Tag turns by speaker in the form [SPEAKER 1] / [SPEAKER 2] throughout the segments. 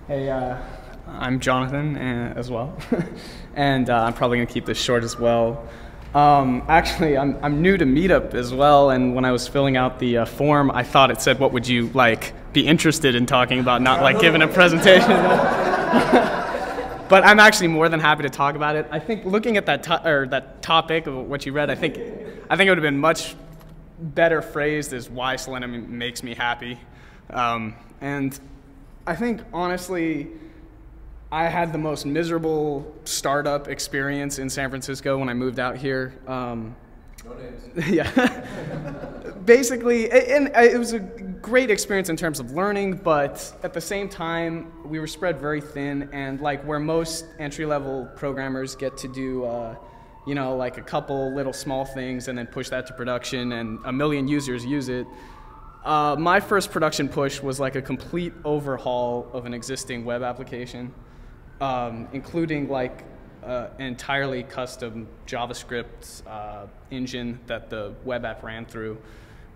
[SPEAKER 1] Hey, I'm Jonathan as well, and I'm probably going to keep this short as well. Actually, I'm new to Meetup as well, and when I was filling out the form, I thought it said, what would you be interested in talking about, not giving a presentation. But I'm actually more than happy to talk about it. I think looking at that topic of what you read, I think it would have been much better phrased as why Selenium makes me happy. And I think, honestly, I had the most miserable startup experience in San Francisco when I moved out here. No names. Yeah. Basically, it was a great experience in terms of learning, but at the same time, we were spread very thin, and where most entry-level programmers get to do, a couple little small things and then push that to production, and a million users use it. My first production push was like a complete overhaul of an existing web application, including an entirely custom JavaScript engine that the web app ran through.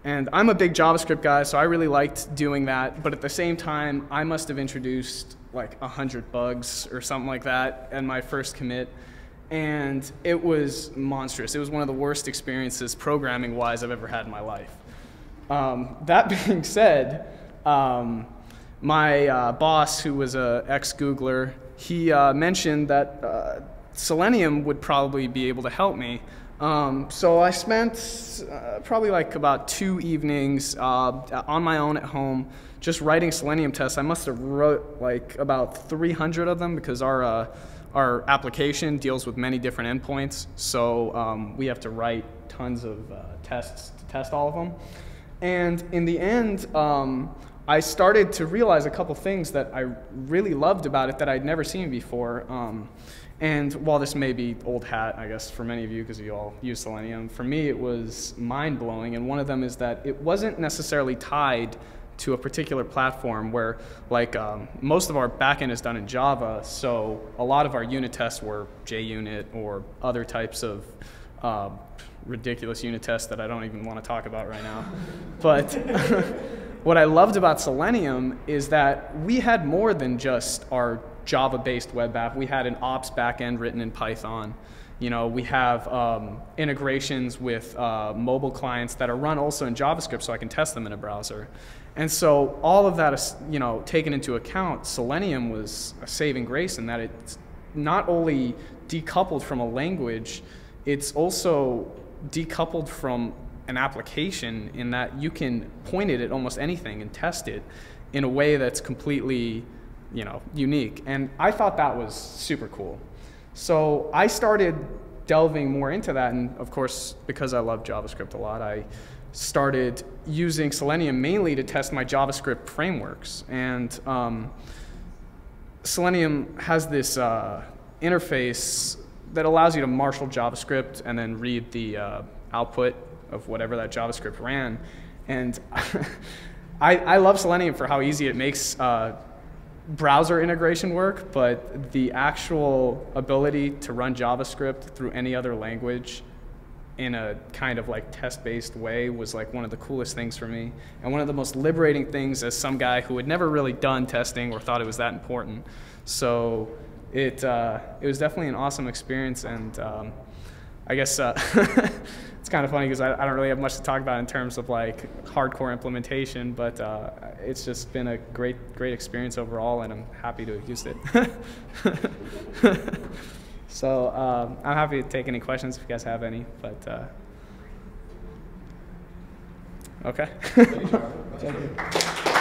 [SPEAKER 1] And I'm a big JavaScript guy, so I really liked doing that. But at the same time, I must have introduced 100 bugs or something like that in my first commit. And it was monstrous. It was one of the worst experiences programming-wise I've ever had in my life. That being said, my boss, who was an ex-Googler, he mentioned that Selenium would probably be able to help me. So I spent probably about 2 evenings on my own at home just writing Selenium tests. I must have wrote about 300 of them because our application deals with many different endpoints. So we have to write tons of tests to test all of them. And in the end, I started to realize a couple things that I really loved about it that I'd never seen before. And while this may be old hat, I guess, for many of you, because you all use Selenium, for me it was mind-blowing. And one of them is that it wasn't necessarily tied to a particular platform where, most of our backend is done in Java, so a lot of our unit tests were JUnit or other types of ridiculous unit tests that I don't even want to talk about right now. But what I loved about Selenium is that we had more than just our Java-based web app. We had an ops backend written in Python. We have integrations with mobile clients that are run also in JavaScript, so I can test them in a browser. And so all of that is, taken into account. Selenium was a saving grace in that it's not only decoupled from a language, it's also decoupled from an application in that you can point it at almost anything and test it in a way that's completely, unique. And I thought that was super cool. So I started delving more into that, and of course, because I love JavaScript a lot, I started using Selenium mainly to test my JavaScript frameworks. And Selenium has this interface that allows you to marshal JavaScript and then read the output of whatever that JavaScript ran. And I love Selenium for how easy it makes browser integration work, but the actual ability to run JavaScript through any other language in a kind of test-based way was one of the coolest things for me, and one of the most liberating things as some guy who had never really done testing or thought it was that important. So it was definitely an awesome experience, and I guess it's kind of funny because I don't really have much to talk about in terms of hardcore implementation, but it's just been a great experience overall, and I'm happy to have used it. So I'm happy to take any questions if you guys have any, but okay. Thank you.